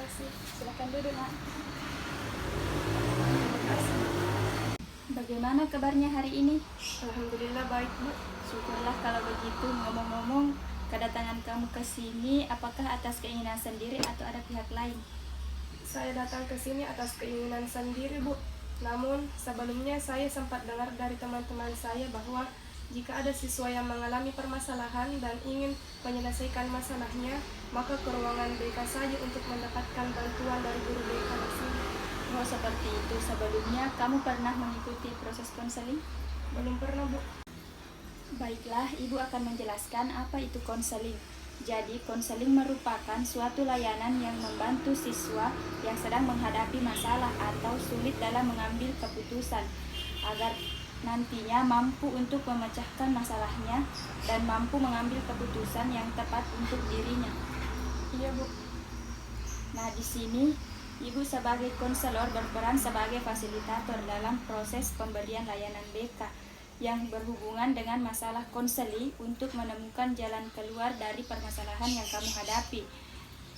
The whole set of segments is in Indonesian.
kasih. Silakan duduk, Nak. Terima kasih. Bagaimana kabarnya hari ini? Alhamdulillah baik, Bu. Syukurlah kalau begitu. Ngomong-ngomong, kedatangan kamu ke sini apakah atas keinginan sendiri atau ada pihak lain? Saya datang ke sini atas keinginan sendiri, Bu. Namun, sebelumnya saya sempat dengar dari teman-teman saya bahwa jika ada siswa yang mengalami permasalahan dan ingin menyelesaikan masalahnya, maka ke ruangan BK saja untuk mendapatkan bantuan dari guru BK di sini. Oh, seperti itu. Sebelumnya kamu pernah mengikuti proses konseling? Belum pernah, Bu. Baiklah, Ibu akan menjelaskan apa itu konseling. Jadi, konseling merupakan suatu layanan yang membantu siswa yang sedang menghadapi masalah atau sulit dalam mengambil keputusan agar nantinya mampu untuk memecahkan masalahnya dan mampu mengambil keputusan yang tepat untuk dirinya. Iya, Bu. Nah, di sini Ibu sebagai konselor berperan sebagai fasilitator dalam proses pemberian layanan BK yang berhubungan dengan masalah konseli untuk menemukan jalan keluar dari permasalahan yang kamu hadapi.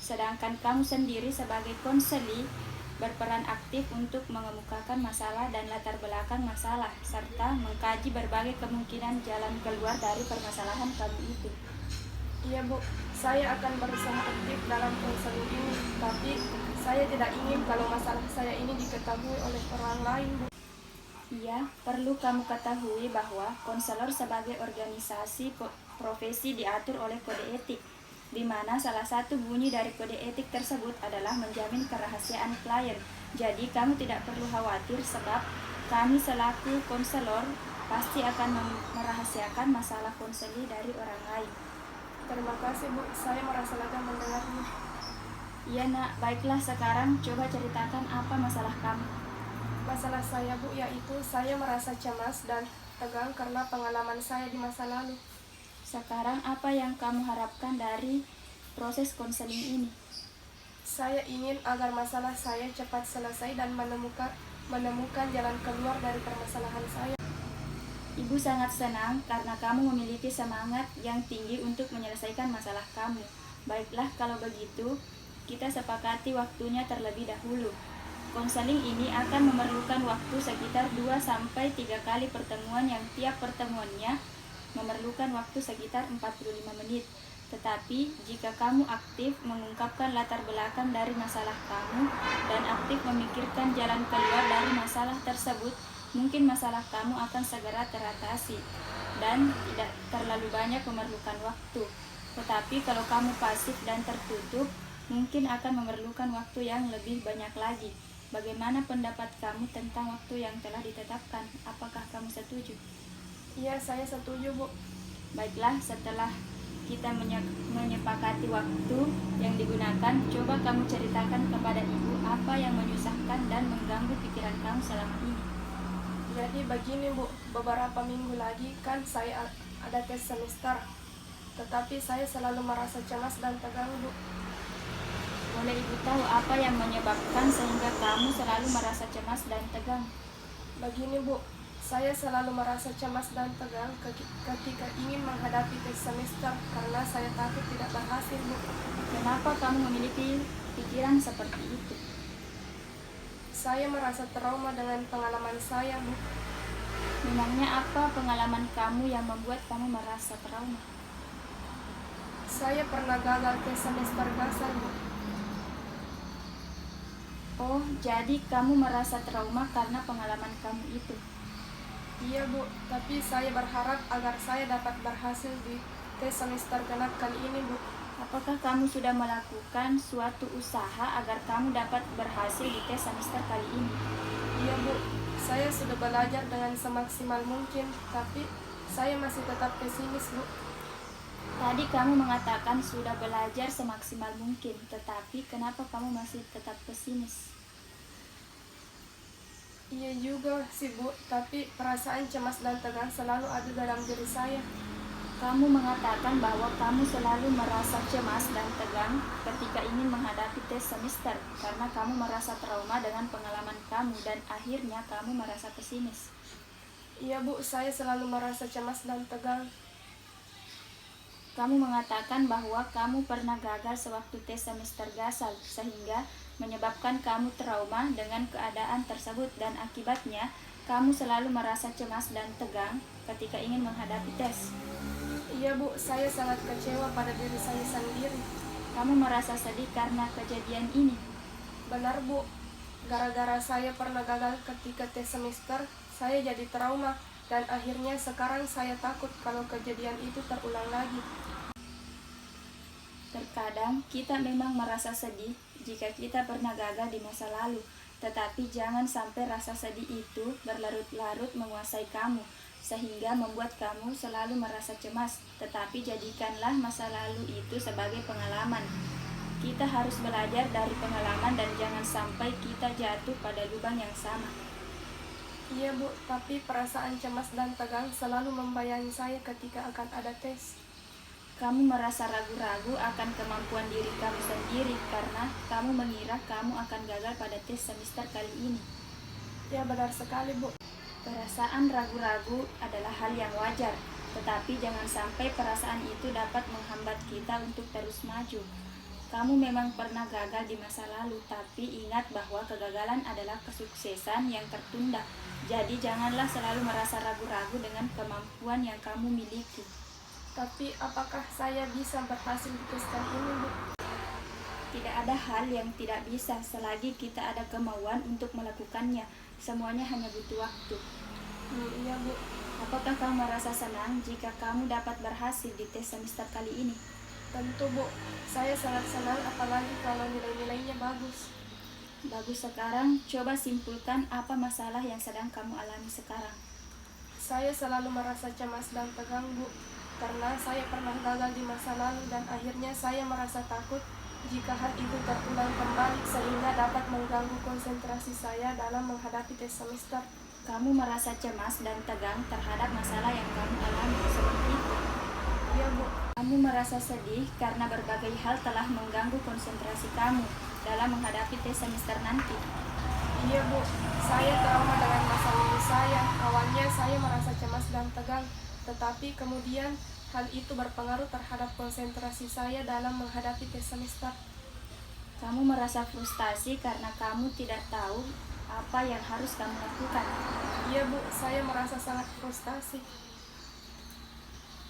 Sedangkan kamu sendiri sebagai konseli berperan aktif untuk mengemukakan masalah dan latar belakang masalah serta mengkaji berbagai kemungkinan jalan keluar dari permasalahan kamu itu. Iya, Bu. Saya akan berusaha aktif dalam konseling ini, tapi saya tidak ingin kalau masalah saya ini diketahui oleh orang lain, Bu. Iya, perlu kamu ketahui bahwa konselor sebagai organisasi profesi diatur oleh kode etik, di mana salah satu bunyi dari kode etik tersebut adalah menjamin kerahasiaan klien. Jadi kamu tidak perlu khawatir sebab kami selaku konselor pasti akan merahasiakan masalah konseli dari orang lain. Terima kasih, Bu. Saya merasa lega mendengarnya. Iya, Nak. Baiklah, sekarang coba ceritakan apa masalah kamu. Masalah saya, Bu, yaitu saya merasa cemas dan tegang karena pengalaman saya di masa lalu. Sekarang apa yang kamu harapkan dari proses konseling ini? Saya ingin agar masalah saya cepat selesai dan menemukan jalan keluar dari permasalahan saya. Ibu sangat senang karena kamu memiliki semangat yang tinggi untuk menyelesaikan masalah kamu. Baiklah, kalau begitu, kita sepakati waktunya terlebih dahulu. Konseling ini akan memerlukan waktu sekitar 2-3 kali pertemuan yang tiap pertemuannya memerlukan waktu sekitar 45 menit. Tetapi, jika kamu aktif mengungkapkan latar belakang dari masalah kamu dan aktif memikirkan jalan keluar dari masalah tersebut, mungkin masalah kamu akan segera teratasi dan tidak terlalu banyak memerlukan waktu. Tetapi kalau kamu pasif dan tertutup, mungkin akan memerlukan waktu yang lebih banyak lagi. Bagaimana pendapat kamu tentang waktu yang telah ditetapkan? Apakah kamu setuju? Iya, saya setuju, Bu. Baiklah, setelah kita menyepakati waktu yang digunakan, coba kamu ceritakan kepada ibu apa yang menyusahkan dan mengganggu pikiran kamu selama ini. Jadi begini, Bu, beberapa minggu lagi kan saya ada tes semester, tetapi saya selalu merasa cemas dan tegang, Bu. Boleh ibu tahu apa yang menyebabkan sehingga kamu selalu merasa cemas dan tegang? Begini, Bu, saya selalu merasa cemas dan tegang ketika ingin menghadapi tes semester karena saya takut tidak berhasil, Bu. Kenapa kamu memiliki pikiran seperti itu? Saya merasa trauma dengan pengalaman saya, Bu. Memangnya apa pengalaman kamu yang membuat kamu merasa trauma? Saya pernah gagal tes semester dasar, Bu. Oh, jadi kamu merasa trauma karena pengalaman kamu itu. Iya, Bu, tapi saya berharap agar saya dapat berhasil di tes semester genap kali ini, Bu. Apakah kamu sudah melakukan suatu usaha agar kamu dapat berhasil di tes semester kali ini? Iya, Bu, saya sudah belajar dengan semaksimal mungkin, tapi saya masih tetap pesimis, Bu. Tadi kamu mengatakan sudah belajar semaksimal mungkin, tetapi kenapa kamu masih tetap pesimis? Iya juga sih, Bu, tapi perasaan cemas dan tegang selalu ada dalam diri saya. Kamu mengatakan bahwa kamu selalu merasa cemas dan tegang ketika ingin menghadapi tes semester karena kamu merasa trauma dengan pengalaman kamu dan akhirnya kamu merasa pesimis. Iya, Bu, saya selalu merasa cemas dan tegang. Kamu mengatakan bahwa kamu pernah gagal sewaktu tes semester gasal, sehingga menyebabkan kamu trauma dengan keadaan tersebut dan akibatnya kamu selalu merasa cemas dan tegang ketika ingin menghadapi tes. Iya Bu, saya sangat kecewa pada diri saya sendiri. Kamu merasa sedih karena kejadian ini. Benar Bu, gara-gara saya pernah gagal ketika tes semester, saya jadi trauma dan akhirnya sekarang saya takut kalau kejadian itu terulang lagi. Terkadang kita memang merasa sedih jika kita pernah gagal di masa lalu, tetapi jangan sampai rasa sedih itu berlarut-larut menguasai kamu, sehingga membuat kamu selalu merasa cemas. Tetapi jadikanlah masa lalu itu sebagai pengalaman. Kita harus belajar dari pengalaman dan jangan sampai kita jatuh pada lubang yang sama. Iya Bu, tapi perasaan cemas dan tegang selalu membayangi saya ketika akan ada tes. Kamu merasa ragu-ragu akan kemampuan diri kamu sendiri karena kamu mengira kamu akan gagal pada tes semester kali ini. Ya benar sekali Bu. Perasaan ragu-ragu adalah hal yang wajar, tetapi jangan sampai perasaan itu dapat menghambat kita untuk terus maju. Kamu memang pernah gagal di masa lalu, tapi ingat bahwa kegagalan adalah kesuksesan yang tertunda. Jadi janganlah selalu merasa ragu-ragu dengan kemampuan yang kamu miliki. Tapi apakah saya bisa berhasil di tes kali ini Bu? Tidak ada hal yang tidak bisa selagi kita ada kemauan untuk melakukannya. Semuanya hanya butuh waktu. Iya Bu. Apakah kamu merasa senang jika kamu dapat berhasil di tes semester kali ini? Tentu Bu, saya sangat senang apalagi kalau nilai-nilainya bagus. Bagus, sekarang coba simpulkan apa masalah yang sedang kamu alami sekarang. Saya selalu merasa cemas dan tegang Bu, karena saya pernah gagal di masa lalu dan akhirnya saya merasa takut jika hal itu terulang kembali sehingga dapat mengganggu konsentrasi saya dalam menghadapi tes semester. Kamu merasa cemas dan tegang terhadap masalah yang kamu alami seperti itu. Iya Bu. Kamu merasa sedih karena berbagai hal telah mengganggu konsentrasi kamu dalam menghadapi tes semester nanti. Iya Bu, saya trauma dengan masa lalu saya. Awalnya saya merasa cemas dan tegang, tetapi kemudian hal itu berpengaruh terhadap konsentrasi saya dalam menghadapi tes semester. Kamu merasa frustasi karena kamu tidak tahu apa yang harus kamu lakukan. Iya Bu, saya merasa sangat frustasi.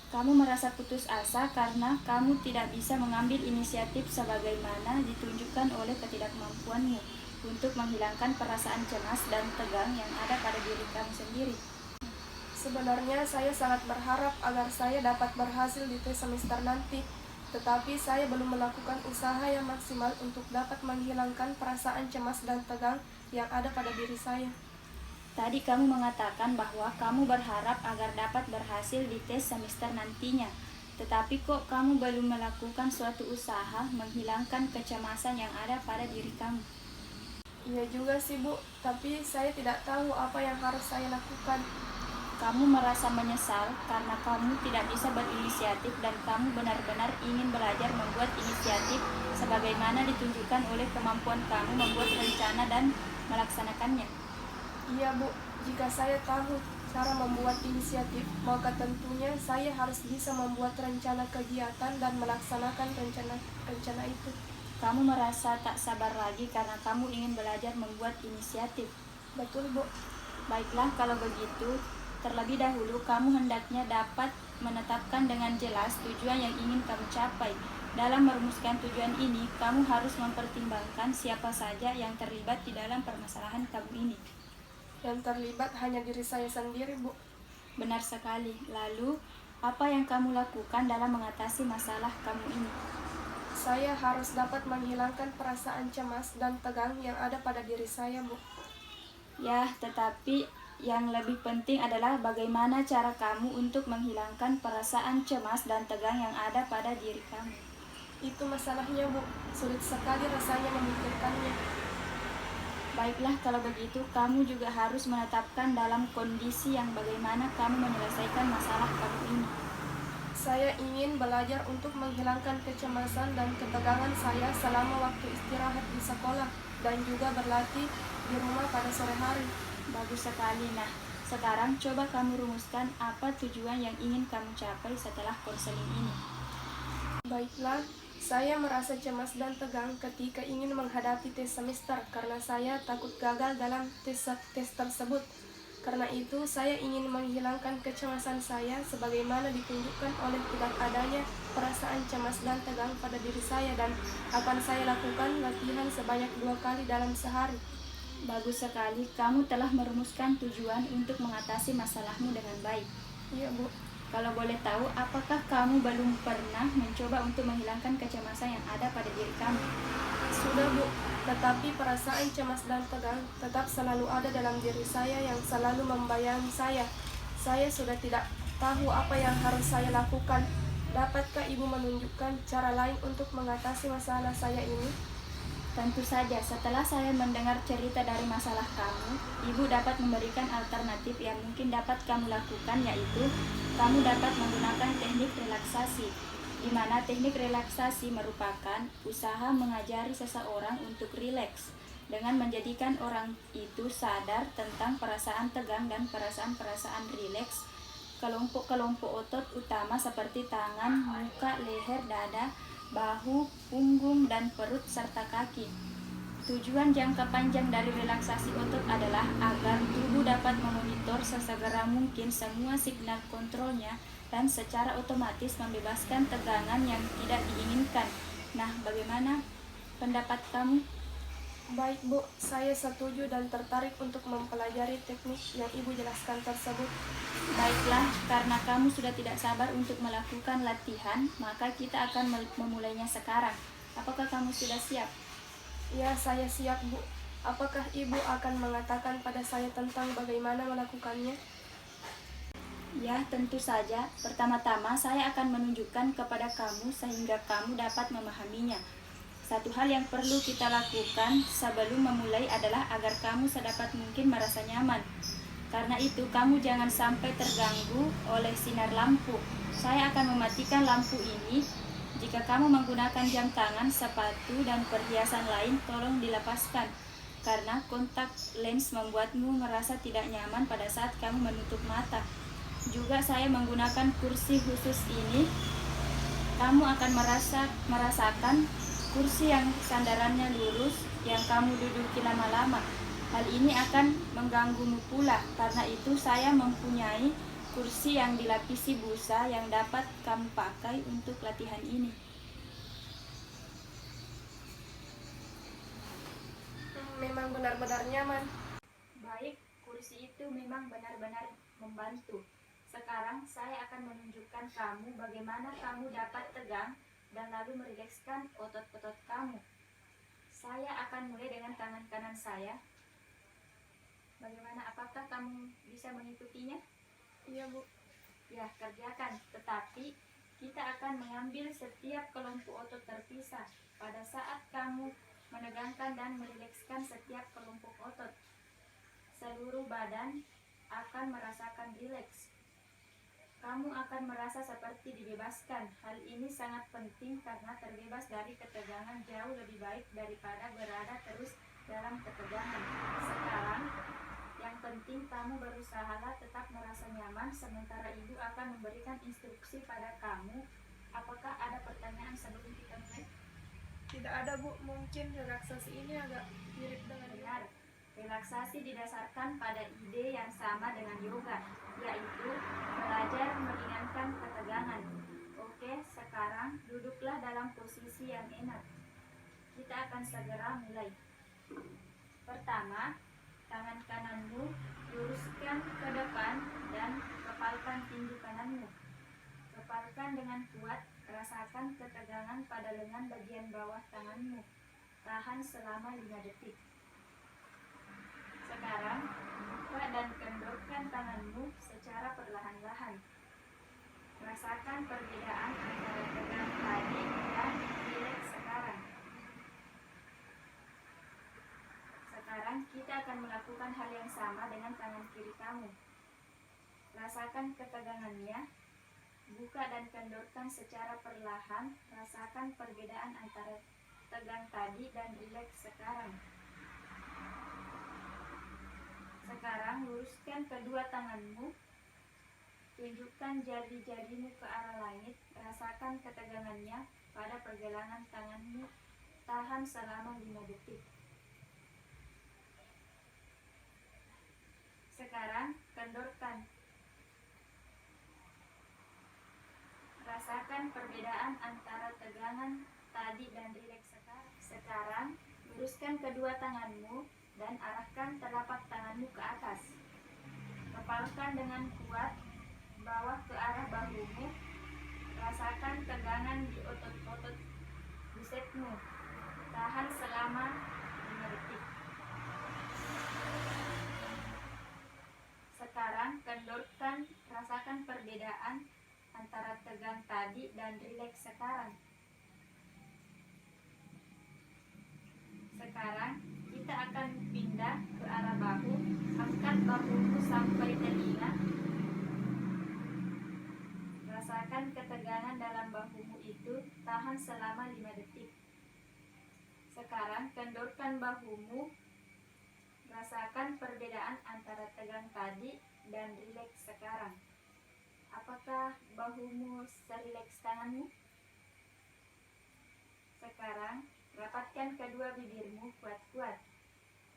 Kamu merasa putus asa karena kamu tidak bisa mengambil inisiatif sebagaimana ditunjukkan oleh ketidakmampuanmu untuk menghilangkan perasaan cemas dan tegang yang ada pada diri kamu sendiri. Sebenarnya saya sangat berharap agar saya dapat berhasil di tes semester nanti, tetapi saya belum melakukan usaha yang maksimal untuk dapat menghilangkan perasaan cemas dan tegang yang ada pada diri saya. Tadi kamu mengatakan bahwa kamu berharap agar dapat berhasil di tes semester nantinya, tetapi kok kamu belum melakukan suatu usaha menghilangkan kecemasan yang ada pada diri kamu? Iya juga sih Bu, tapi saya tidak tahu apa yang harus saya lakukan. Kamu merasa menyesal karena kamu tidak bisa berinisiatif dan kamu benar-benar ingin belajar membuat inisiatif sebagaimana ditunjukkan oleh kemampuan kamu membuat rencana dan melaksanakannya. Iya Bu, jika saya tahu cara membuat inisiatif, maka tentunya saya harus bisa membuat rencana kegiatan dan melaksanakan rencana itu. Kamu merasa tak sabar lagi karena kamu ingin belajar membuat inisiatif. Betul Bu. Baiklah, kalau begitu, terlebih dahulu kamu hendaknya dapat menetapkan dengan jelas tujuan yang ingin kamu capai. Dalam merumuskan tujuan ini, kamu harus mempertimbangkan siapa saja yang terlibat di dalam permasalahan kamu ini. Yang terlibat hanya diri saya sendiri Bu. Benar sekali. Lalu, apa yang kamu lakukan dalam mengatasi masalah kamu ini? Saya harus dapat menghilangkan perasaan cemas dan tegang yang ada pada diri saya Bu. Ya, tetapi yang lebih penting adalah bagaimana cara kamu untuk menghilangkan perasaan cemas dan tegang yang ada pada diri kamu. Itu masalahnya Bu, sulit sekali rasanya memikirkannya. Baiklah, kalau begitu kamu juga harus menetapkan dalam kondisi yang bagaimana kamu menyelesaikan masalah kamu ini. Saya ingin belajar untuk menghilangkan kecemasan dan ketegangan saya selama waktu istirahat di sekolah dan juga berlatih di rumah pada sore hari. Bagus sekali. Nah, sekarang coba kamu rumuskan apa tujuan yang ingin kamu capai setelah konseling ini. Baiklah, saya merasa cemas dan tegang ketika ingin menghadapi tes semester karena saya takut gagal dalam tes tersebut. Karena itu, saya ingin menghilangkan kecemasan saya sebagaimana ditunjukkan oleh tidak adanya perasaan cemas dan tegang pada diri saya, dan akan saya lakukan latihan sebanyak 2 kali dalam sehari. Bagus sekali, kamu telah merumuskan tujuan untuk mengatasi masalahmu dengan baik. Iya, Bu. Kalau boleh tahu, apakah kamu belum pernah mencoba untuk menghilangkan kecemasan yang ada pada diri kamu? Sudah, Bu, tetapi perasaan cemas dan tegang tetap selalu ada dalam diri saya yang selalu membayangi saya. Saya sudah tidak tahu apa yang harus saya lakukan. Dapatkah Ibu menunjukkan cara lain untuk mengatasi masalah saya ini? Tentu saja, setelah saya mendengar cerita dari masalah kamu, Ibu dapat memberikan alternatif yang mungkin dapat kamu lakukan, yaitu kamu dapat menggunakan teknik relaksasi, di mana teknik relaksasi merupakan usaha mengajari seseorang untuk rileks dengan menjadikan orang itu sadar tentang perasaan tegang dan perasaan-perasaan rileks kelompok-kelompok otot utama seperti tangan, muka, leher, dada, bahu, punggung, dan perut, serta kaki. Tujuan jangka panjang dari relaksasi otot adalah agar tubuh dapat memonitor sesegera mungkin semua signal kontrolnya dan secara otomatis membebaskan tegangan yang tidak diinginkan. Nah, bagaimana pendapat kamu? Baik, Bu, saya setuju dan tertarik untuk mempelajari teknik yang Ibu jelaskan tersebut. Baiklah, karena kamu sudah tidak sabar untuk melakukan latihan, maka kita akan memulainya sekarang. Apakah kamu sudah siap? Ya, saya siap, Bu. Apakah Ibu akan mengatakan pada saya tentang bagaimana melakukannya? Ya, tentu saja. Pertama-tama saya akan menunjukkan kepada kamu sehingga kamu dapat memahaminya. Satu hal yang perlu kita lakukan sebelum memulai adalah agar kamu sedapat mungkin merasa nyaman. Karena itu, kamu jangan sampai terganggu oleh sinar lampu. Saya akan mematikan lampu ini. Jika kamu menggunakan jam tangan, sepatu, dan perhiasan lain, tolong dilepaskan. Karena kontak lens membuatmu merasa tidak nyaman pada saat kamu menutup mata. Juga saya menggunakan kursi khusus ini. Kamu akan merasakan kursi yang sandarannya lurus yang kamu duduki lama-lama. Hal ini akan mengganggumu pula. Karena itu saya mempunyai kursi yang dilapisi busa yang dapat kamu pakai untuk latihan ini. Memang benar-benar nyaman. Baik, kursi itu memang benar-benar membantu. Sekarang saya akan menunjukkan kamu bagaimana kamu dapat tegang dan lalu merilekskan otot-otot kamu. Saya akan mulai dengan tangan kanan saya. Bagaimana, apakah kamu bisa mengikutinya? Iya, Bu. Ya, kerjakan. Tetapi kita akan mengambil setiap kelompok otot terpisah. Pada saat kamu menegangkan dan merilekskan setiap kelompok otot, seluruh badan akan merasakan rileks. Kamu akan merasa seperti dibebaskan. Hal ini sangat penting karena terbebas dari ketegangan jauh lebih baik daripada berada terus dalam ketegangan. Sekarang, yang penting kamu berusahalah tetap merasa nyaman sementara Ibu akan memberikan instruksi pada kamu. Apakah ada pertanyaan sebelum kita mulai? Tidak ada, Bu. Mungkin relaksasi ini agak mirip dengan Benar. Relaksasi didasarkan pada ide yang sama dengan yoga, yaitu belajar meringankan ketegangan. Oke, sekarang duduklah dalam posisi yang enak. Kita akan segera mulai. Pertama, tangan kananmu luruskan ke depan dan kepalkan tinju kananmu. Kepalkan dengan kuat, rasakan ketegangan pada lengan bagian bawah tanganmu. Tahan selama 5 detik. Sekarang, buka dan kendorkan tanganmu secara perlahan-lahan. Rasakan perbedaan antara tegang tadi dan rileks sekarang. Sekarang kita akan melakukan hal yang sama dengan tangan kiri kamu. Rasakan ketegangannya. Buka dan kendorkan secara perlahan. Rasakan perbedaan antara tegang tadi dan rileks sekarang. Sekarang luruskan kedua tanganmu. Tunjukkan jari-jarimu ke arah langit, rasakan ketegangannya pada pergelangan tanganmu, tahan selama 5 detik. Sekarang kendorkan. Rasakan perbedaan antara tegangan tadi dan rileks sekarang. Sekarang, luruskan kedua tanganmu dan arahkan telapak tanganmu ke atas. Kepalkan dengan kuat, bawah ke arah bahumu. Rasakan tegangan di otot-otot bicepsmu. Tahan selama 5 detik. Sekarang, kendorkan, rasakan perbedaan antara tegang tadi dan rileks sekarang. Sekarang kita akan pindah ke arah bahu. Angkat bahumu sampai telinga. Rasakan ketegangan dalam bahumu itu. Tahan selama 5 detik. Sekarang kendorkan bahumu. Rasakan perbedaan antara tegang tadi dan rileks sekarang. Apakah bahumu serileks tanganmu? Sekarang, rapatkan kedua bibirmu kuat-kuat.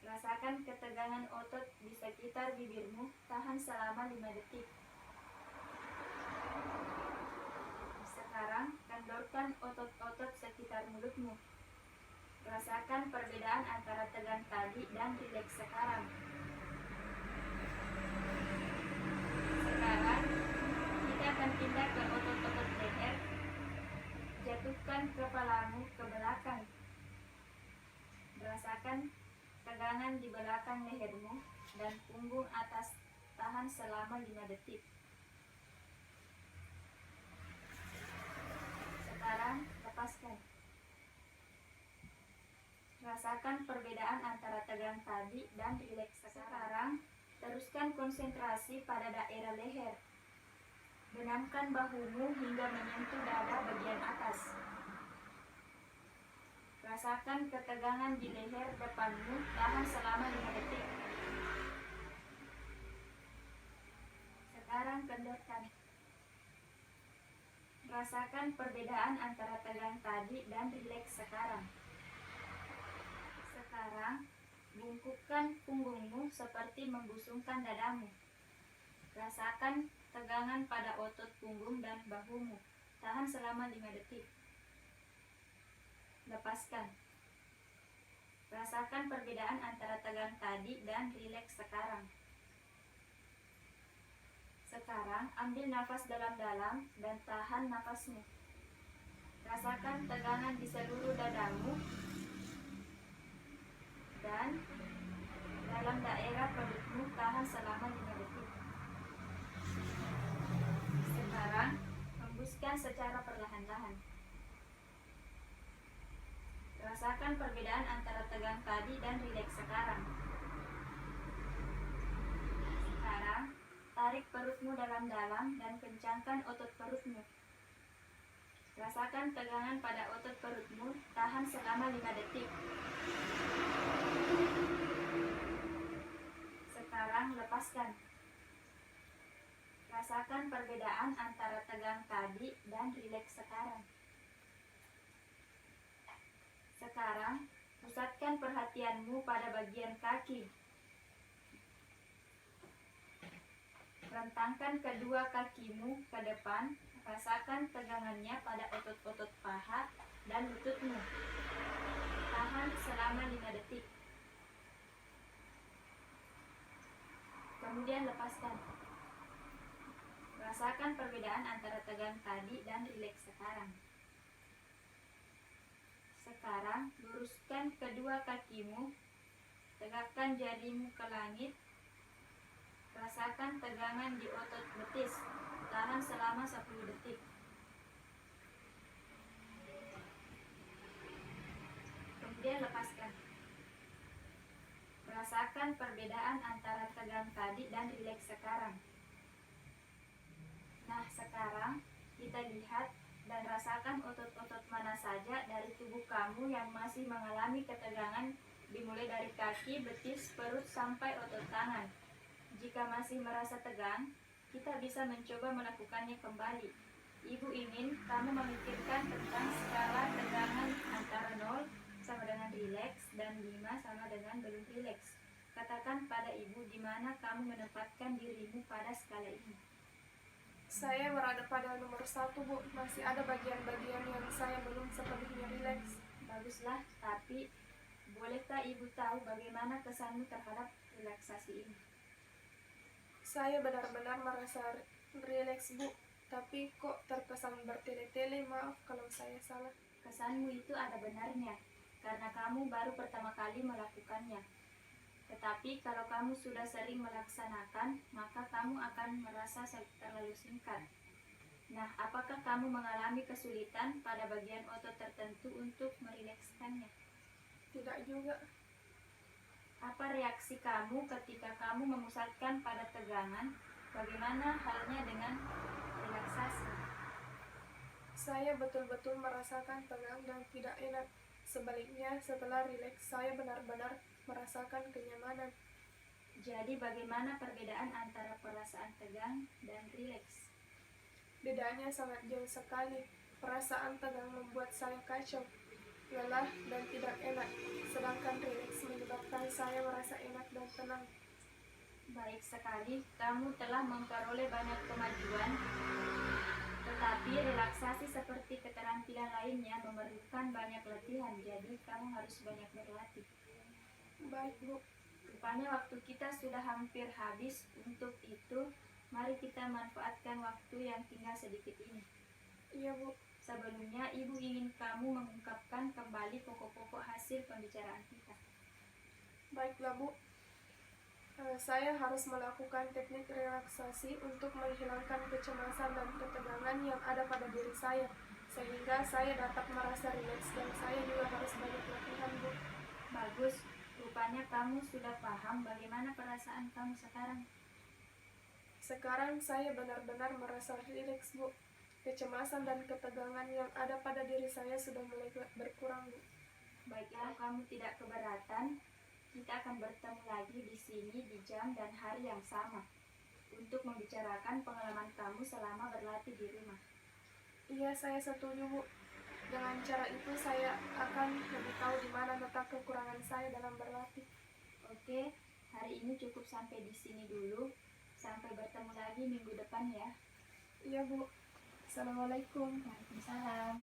Rasakan ketegangan otot di sekitar bibirmu. Tahan selama 5 detik. Sekarang, kendorkan otot-otot sekitar mulutmu. Rasakan perbedaan antara tegang tadi dan rileks sekarang. Sekarang, kita akan pindah ke otot-otot leher. Jatuhkan kepalamu ke belakang. Rasakan tegangan di belakang lehermu dan punggung atas. Tahan selama 5 detik. Sekarang, lepaskan. Rasakan perbedaan antara tegang tadi dan rileks sekarang. Teruskan konsentrasi pada daerah leher. Benamkan bahumu hingga menyentuh dada bagian atas. Rasakan ketegangan di leher depanmu. Tahan selama 5 detik. Sekarang kendorkan. Rasakan perbedaan antara tegang tadi dan rileks sekarang. Sekarang, bungkukkan punggungmu seperti membusungkan dadamu. Rasakan tegangan pada otot punggung dan bahumu. Tahan selama 5 detik. Lepaskan. Rasakan perbedaan antara tegang tadi dan rileks sekarang. Sekarang, ambil nafas dalam-dalam dan tahan nafasmu. Rasakan tegangan di seluruh dadamu dan dalam daerah perutmu. Tahan selama 5 detik. Sekarang, hembuskan secara perlahan-lahan. Rasakan perbedaan antara tegang tadi dan rileks sekarang. Sekarang, tarik perutmu dalam-dalam dan kencangkan otot perutmu. Rasakan tegangan pada otot perutmu. Tahan selama 5 detik. Sekarang, lepaskan. Rasakan perbedaan antara tegang tadi dan rileks sekarang. Sekarang, pusatkan perhatianmu pada bagian kaki. Rentangkan kedua kakimu ke depan. Rasakan tegangannya pada otot-otot paha dan lututmu. Tahan selama 5 detik. Kemudian lepaskan. Rasakan perbedaan antara tegang tadi dan rileks sekarang. Sekarang, luruskan kedua kakimu. Tegakkan jarimu ke langit. Rasakan tegangan di otot betis. Tahan selama 10 detik. Kemudian lepaskan. Rasakan perbedaan antara tegang tadi dan rileks sekarang. Nah, sekarang kita lihat dan rasakan otot-otot mana saja dari tubuh kamu yang masih mengalami ketegangan, dimulai dari kaki, betis, perut, sampai otot tangan. Jika masih merasa tegang, kita bisa mencoba melakukannya kembali. Ibu ingin kamu memikirkan tentang skala tegangan antara 0 sama dengan rileks dan 5 sama dengan belum rileks. Katakan pada ibu di mana kamu menempatkan dirimu pada skala ini. Saya berada pada nomor 1, Bu. Masih ada bagian-bagian yang saya belum sepenuhnya rileks. Baguslah, tapi bolehkah ibu tahu bagaimana kesanmu terhadap relaksasi ini? Saya benar-benar merasa rileks, Bu. Tapi kok terkesan bertele-tele, maaf kalau saya salah. Kesanmu itu ada benarnya, karena kamu baru pertama kali melakukannya. Tetapi kalau kamu sudah sering melaksanakan, maka kamu akan merasa terlalu singkat. Nah, apakah kamu mengalami kesulitan pada bagian otot tertentu untuk merilekskannya? Tidak juga. Apa reaksi kamu ketika kamu memusatkan pada tegangan? Bagaimana halnya dengan relaksasi? Saya betul-betul merasakan tegang dan tidak enak. Sebaliknya, setelah rileks, saya benar-benar merasakan kenyamanan. Jadi bagaimana perbedaan antara perasaan tegang dan rileks? Bedanya sangat jauh sekali. Perasaan tegang membuat saya kacau, lelah, dan tidak enak. Sedangkan rileks menyebabkan saya merasa enak dan tenang. Baik sekali, kamu telah memperoleh banyak kemajuan, tetapi relaksasi seperti keterampilan lainnya memerlukan banyak latihan, jadi kamu harus banyak berlatih. Baik, Bu. Rupanya waktu kita sudah hampir habis. Untuk itu, mari kita manfaatkan waktu yang tinggal sedikit ini. Iya, Bu. Sebelumnya, ibu ingin kamu mengungkapkan kembali pokok-pokok hasil pembicaraan kita. Baiklah, Bu. Saya harus melakukan teknik relaksasi untuk menghilangkan kecemasan dan ketegangan yang ada pada diri saya, sehingga saya dapat merasa rileks dan saya juga harus banyak latihan, Bu. Bagus, rupanya kamu sudah paham bagaimana perasaan kamu sekarang. Sekarang saya benar-benar merasa rileks, Bu. Kecemasan dan ketegangan yang ada pada diri saya sudah mulai berkurang, Bu. Baiklah, kamu tidak keberatan. Kita akan bertemu lagi di sini di jam dan hari yang sama untuk membicarakan pengalaman kamu selama berlatih di rumah. Iya, saya setuju, Bu. Dengan cara itu saya akan lebih tahu di mana letak kekurangan saya dalam berlatih. Oke, hari ini cukup sampai di sini dulu. Sampai bertemu lagi minggu depan ya. Iya, Bu. Assalamualaikum. Waalaikumsalam.